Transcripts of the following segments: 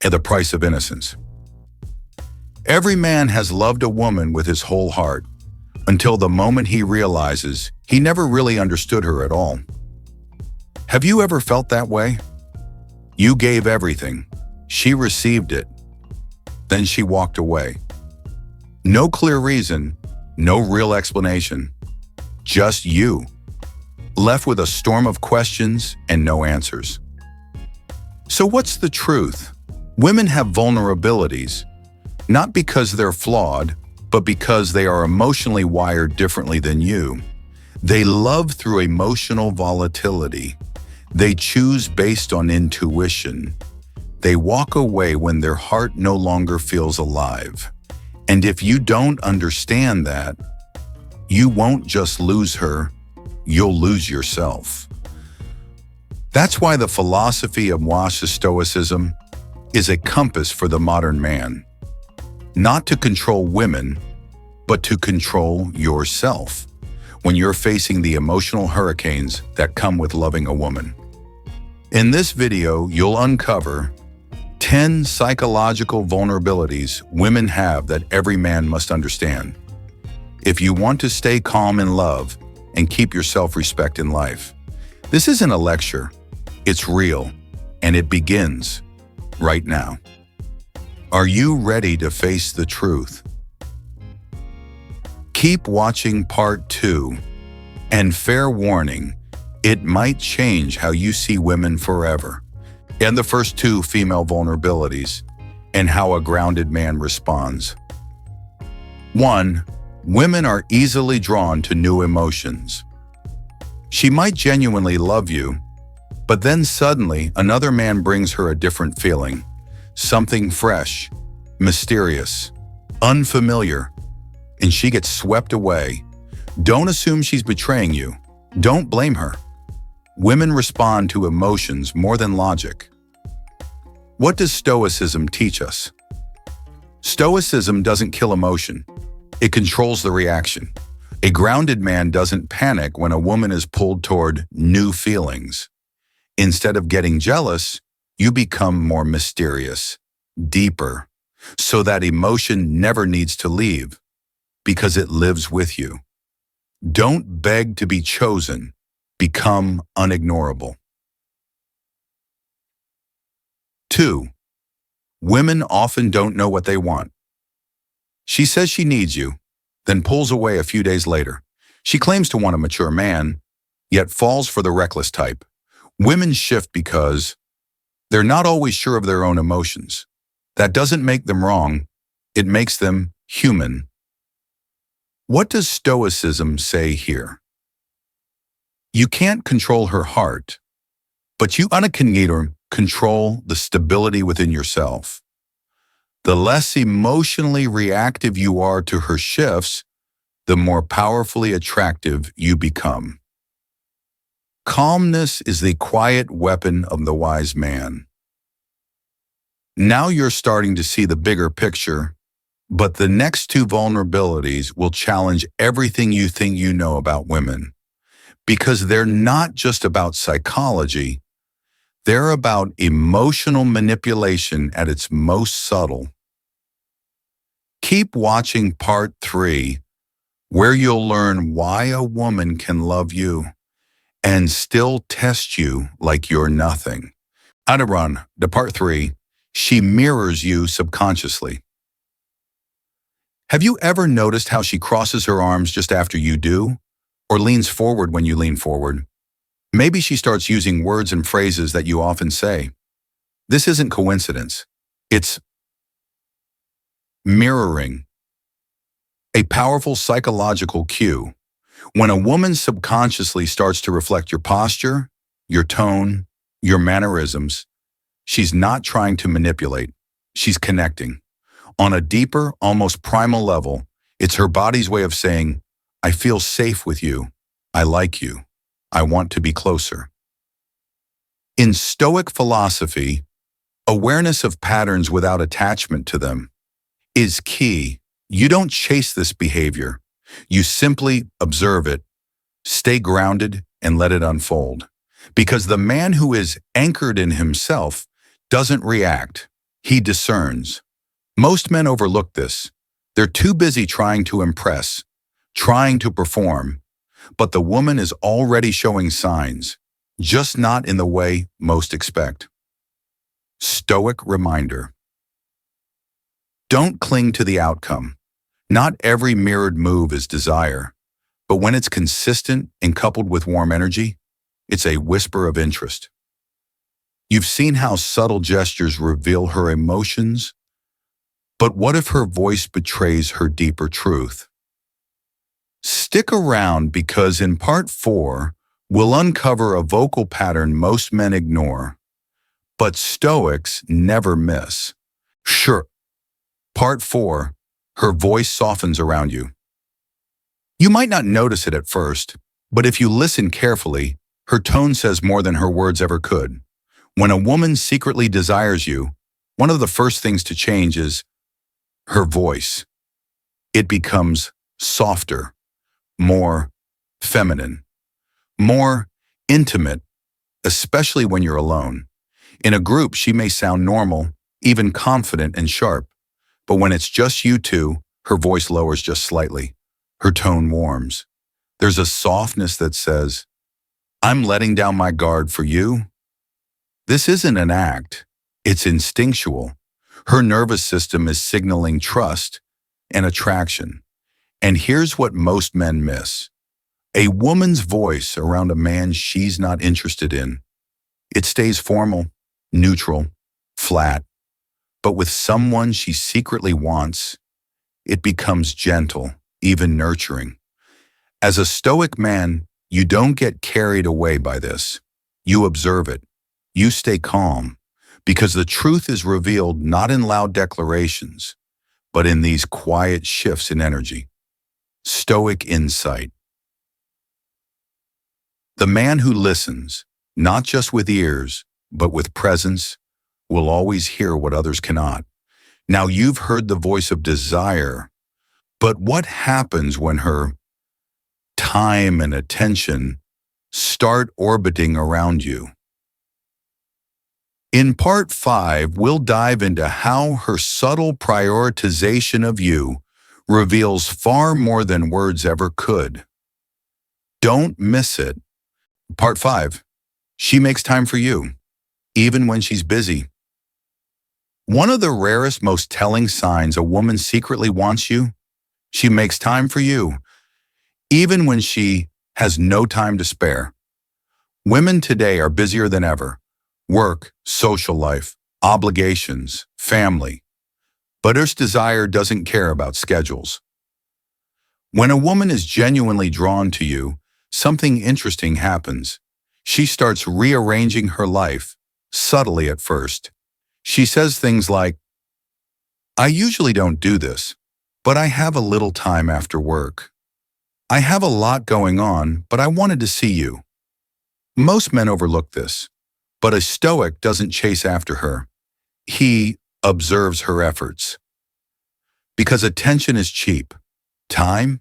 The Price of Innocence. Every man has loved a woman with his whole heart until the moment he realizes he never really understood her at all. Have you ever felt that way? You gave everything. She received it. Then she walked away. No clear reason, no real explanation. Just you, left with a storm of questions and no answers. So what's the truth? Women have vulnerabilities, not because they're flawed, but because they are emotionally wired differently than you. They love through emotional volatility. They choose based on intuition. They walk away when their heart no longer feels alive. And if you don't understand that, you won't just lose her, you'll lose yourself. That's why the philosophy of Stoicism is a compass for the modern man. Not to control women, but to control yourself when you're facing the emotional hurricanes that come with loving a woman. In this video, you'll uncover 10 psychological vulnerabilities women have that every man must understand if you want to stay calm in love and keep your self-respect in life. This isn't a lecture, it's real, and it begins right now. Are you ready to face the truth? Keep watching part 2, and fair warning, it might change how you see women forever. And the first 2 female vulnerabilities, and how a grounded man responds. 1. Women are easily drawn to new emotions. She might genuinely love you, but then suddenly another man brings her a different feeling, something fresh, mysterious, unfamiliar, and she gets swept away. Don't assume she's betraying you. Don't blame her. Women respond to emotions more than logic. What does Stoicism teach us? Stoicism doesn't kill emotion. It controls the reaction. A grounded man doesn't panic when a woman is pulled toward new feelings. Instead of getting jealous, you become more mysterious, deeper, so that emotion never needs to leave, because it lives with you. Don't beg to be chosen. Become unignorable. 2. Women often don't know what they want. She says she needs you, then pulls away a few days later. She claims to want a mature man, yet falls for the reckless type. Women shift because they're not always sure of their own emotions. That doesn't make them wrong, it makes them human. What does Stoicism say here? You can't control her heart, but you can control the stability within yourself. The less emotionally reactive you are to her shifts, the more powerfully attractive you become. Calmness is the quiet weapon of the wise man. Now you're starting to see the bigger picture, but the next 2 vulnerabilities will challenge everything you think you know about women. Because they're not just about psychology, they're about emotional manipulation at its most subtle. Keep watching part 3, where you'll learn why a woman can love you and still test you like you're nothing. The part 3, she mirrors you subconsciously. Have you ever noticed how she crosses her arms just after you do? Or leans forward when you lean forward? Maybe she starts using words and phrases that you often say. This isn't coincidence. It's mirroring. A powerful psychological cue. When a woman subconsciously starts to reflect your posture, your tone, your mannerisms, she's not trying to manipulate. She's connecting. On a deeper, almost primal level, it's her body's way of saying, I feel safe with you. I like you. I want to be closer. In Stoic philosophy, awareness of patterns without attachment to them is key. You don't chase this behavior. You simply observe it, stay grounded, and let it unfold. Because the man who is anchored in himself doesn't react. He discerns. Most men overlook this. They're too busy trying to impress, trying to perform, but the woman is already showing signs, just not in the way most expect. Stoic reminder. Don't cling to the outcome. Not every mirrored move is desire, but when it's consistent and coupled with warm energy, it's a whisper of interest. You've seen how subtle gestures reveal her emotions, but what if her voice betrays her deeper truth? Stick around because in part 4, we'll uncover a vocal pattern most men ignore, but Stoics never miss. Sure. Part 4, her voice softens around you. You might not notice it at first, but if you listen carefully, her tone says more than her words ever could. When a woman secretly desires you, one of the first things to change is her voice. It becomes softer, more feminine, more intimate, especially when you're alone. In a group, she may sound normal, even confident and sharp, but when it's just you two, her voice lowers just slightly. Her tone warms. There's a softness that says, "I'm letting down my guard for you." This isn't an act, it's instinctual. Her nervous system is signaling trust and attraction. And here's what most men miss. A woman's voice around a man she's not interested in. It stays formal, neutral, flat. But with someone she secretly wants, it becomes gentle, even nurturing. As a Stoic man, you don't get carried away by this. You observe it. You stay calm, because the truth is revealed not in loud declarations, but in these quiet shifts in energy. Stoic insight. The man who listens, not just with ears, but with presence, will always hear what others cannot. Now you've heard the voice of desire, but what happens when her time and attention start orbiting around you? In part 5, we'll dive into how her subtle prioritization of you reveals far more than words ever could. Don't miss it. Part 5, she makes time for you, even when she's busy. One of the rarest, most telling signs a woman secretly wants you, she makes time for you, even when she has no time to spare. Women today are busier than ever. Work, social life, obligations, family. But her desire doesn't care about schedules. When a woman is genuinely drawn to you, something interesting happens. She starts rearranging her life, subtly at first. She says things like, "I usually don't do this, but I have a little time after work. I have a lot going on, but I wanted to see you." Most men overlook this. But a Stoic doesn't chase after her. He observes her efforts. Because attention is cheap. Time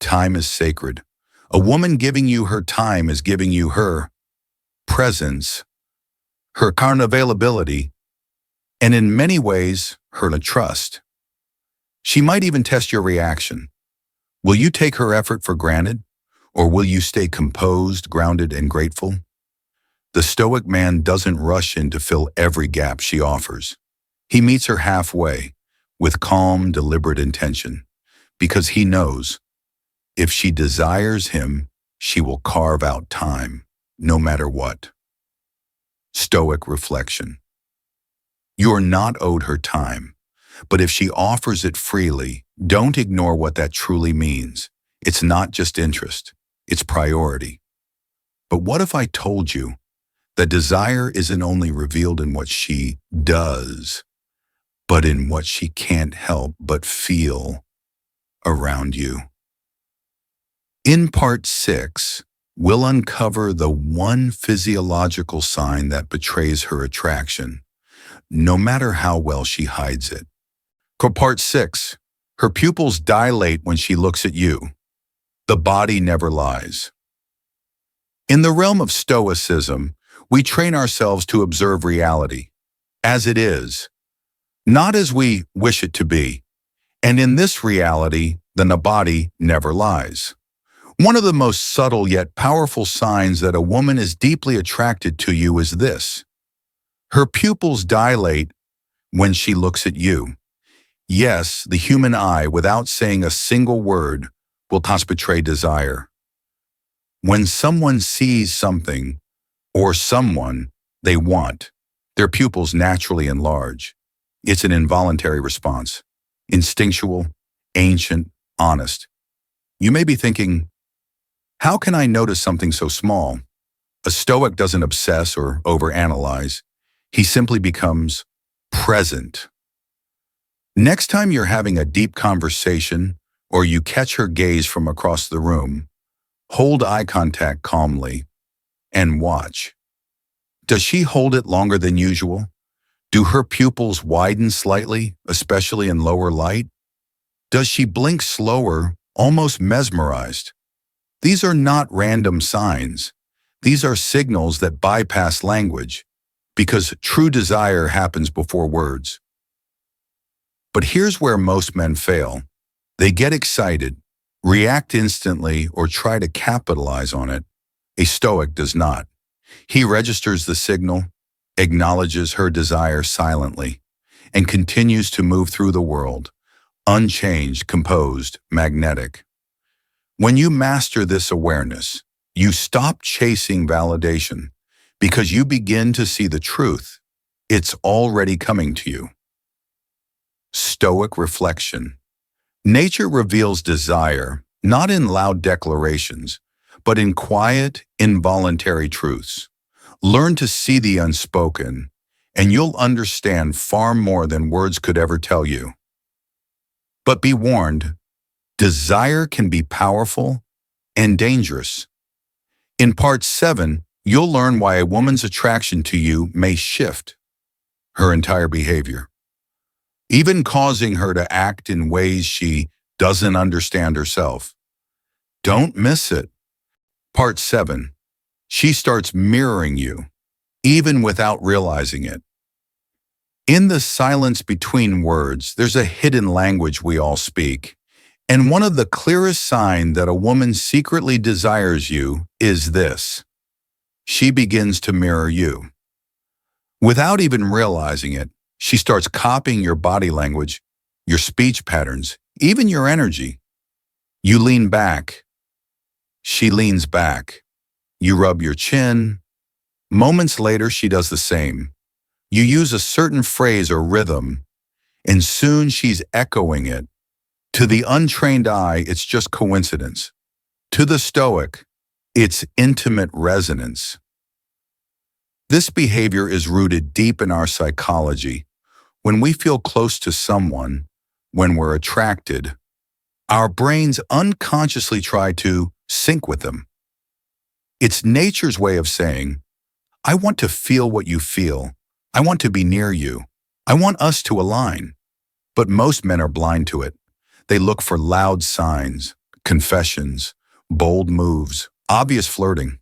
is sacred. A woman giving you her time is giving you her presence, her current availability, and in many ways, her trust. She might even test your reaction. Will you take her effort for granted, or will you stay composed, grounded, and grateful? The Stoic man doesn't rush in to fill every gap she offers. He meets her halfway, with calm, deliberate intention, because he knows if she desires him, she will carve out time, no matter what. Stoic reflection. You're not owed her time, but if she offers it freely, don't ignore what that truly means. It's not just interest, it's priority. But what if I told you that desire isn't only revealed in what she does, but in what she can't help but feel around you? In part 6, we'll uncover the one physiological sign that betrays her attraction, no matter how well she hides it. Part 6, her pupils dilate when she looks at you. The body never lies. In the realm of Stoicism, we train ourselves to observe reality as it is, not as we wish it to be. And in this reality, the body never lies. One of the most subtle yet powerful signs that a woman is deeply attracted to you is this. Her pupils dilate when she looks at you. Yes, the human eye, without saying a single word, will thus betray desire. When someone sees something or someone they want, their pupils naturally enlarge. It's an involuntary response, instinctual, ancient, honest. You may be thinking, how can I notice something so small? A Stoic doesn't obsess or overanalyze. He simply becomes present. Next time you're having a deep conversation or you catch her gaze from across the room, hold eye contact calmly and watch. Does she hold it longer than usual? Do her pupils widen slightly, especially in lower light? Does she blink slower, almost mesmerized? These are not random signs. These are signals that bypass language, because true desire happens before words. But here's where most men fail. They get excited, react instantly, or try to capitalize on it. A Stoic does not. He registers the signal, acknowledges her desire silently, and continues to move through the world, unchanged, composed, magnetic. When you master this awareness, you stop chasing validation because you begin to see the truth. It's already coming to you. Stoic reflection. Nature reveals desire, not in loud declarations, but in quiet, involuntary truths. Learn to see the unspoken, and you'll understand far more than words could ever tell you. But be warned, desire can be powerful and dangerous. In part 7, you'll learn why a woman's attraction to you may shift her entire behavior, even causing her to act in ways she doesn't understand herself. Don't miss it. Part 7. She starts mirroring you, even without realizing it. In the silence between words, there's a hidden language we all speak. And one of the clearest signs that a woman secretly desires you is this. She begins to mirror you. Without even realizing it, she starts copying your body language, your speech patterns, even your energy. You lean back. She leans back. You rub your chin. Moments later, she does the same. You use a certain phrase or rhythm, and soon she's echoing it. To the untrained eye, it's just coincidence. To the Stoic, it's intimate resonance. This behavior is rooted deep in our psychology. When we feel close to someone, when we're attracted, our brains unconsciously try to sync with them. It's nature's way of saying, I want to feel what you feel. I want to be near you. I want us to align. But most men are blind to it. They look for loud signs, confessions, bold moves, obvious flirting.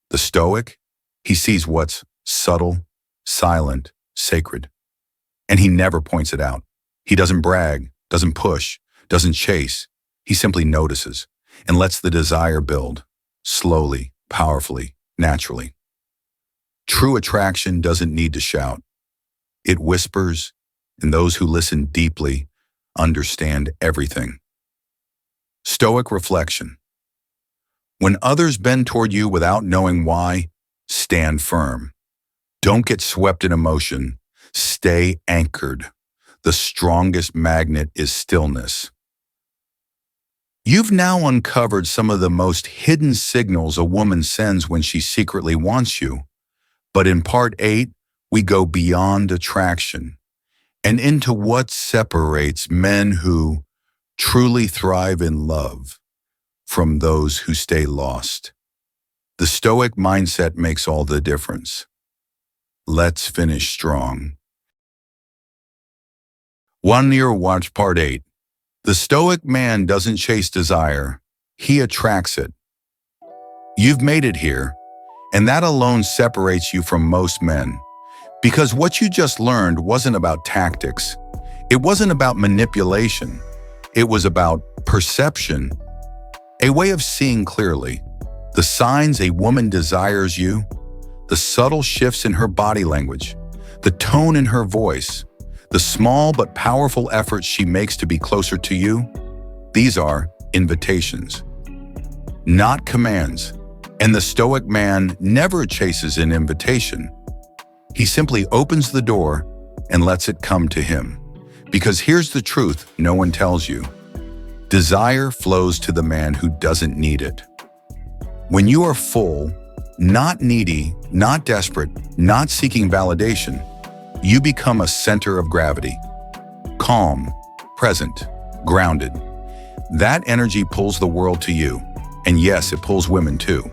The Stoic, he sees what's subtle, silent, sacred. And he never points it out. He doesn't brag, doesn't push, doesn't chase. He simply notices and lets the desire build, slowly, powerfully, naturally. True attraction doesn't need to shout. It whispers, and those who listen deeply understand everything. Stoic reflection. When others bend toward you without knowing why, stand firm. Don't get swept in emotion. Stay anchored. The strongest magnet is stillness. You've now uncovered some of the most hidden signals a woman sends when she secretly wants you. But in part 8, we go beyond attraction and into what separates men who truly thrive in love from those who stay lost. The Stoic mindset makes all the difference. Let's finish strong. 1 Year Watch Part 8. The Stoic man doesn't chase desire, he attracts it. You've made it here, and that alone separates you from most men. Because what you just learned wasn't about tactics. It wasn't about manipulation. It was about perception, a way of seeing clearly the signs a woman desires you, the subtle shifts in her body language, the tone in her voice, the small but powerful efforts she makes to be closer to you. These are invitations, not commands. And the Stoic man never chases an invitation. He simply opens the door and lets it come to him. Because here's the truth no one tells you. Desire flows to the man who doesn't need it. When you are full, not needy, not desperate, not seeking validation, you become a center of gravity. Calm, present, grounded. That energy pulls the world to you. And yes, it pulls women too.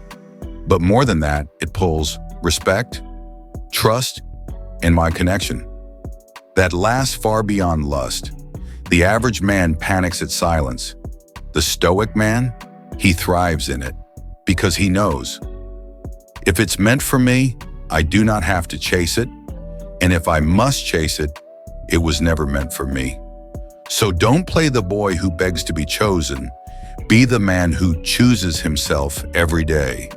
But more than that, it pulls respect, trust, and my connection. That lasts far beyond lust. The average man panics at silence. The Stoic man, he thrives in it because he knows. If it's meant for me, I do not have to chase it. And if I must chase it, it was never meant for me. So don't play the boy who begs to be chosen. Be the man who chooses himself every day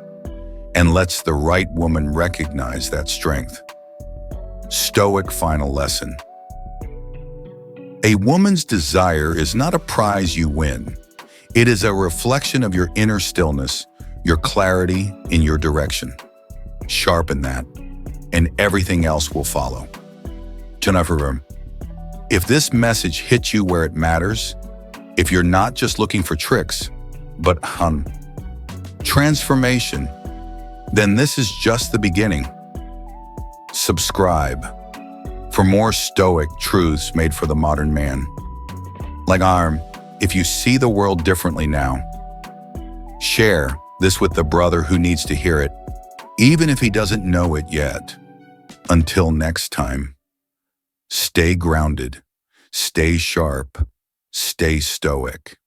and lets the right woman recognize that strength. Stoic final lesson. A woman's desire is not a prize you win. It is a reflection of your inner stillness, your clarity in your direction. Sharpen that, and everything else will follow. Jennifer, if this message hits you where it matters, if you're not just looking for tricks, but transformation, then this is just the beginning. Subscribe for more Stoic truths made for the modern man. If you see the world differently now, share this with the brother who needs to hear it, even if he doesn't know it yet. Until next time, stay grounded, stay sharp, stay stoic.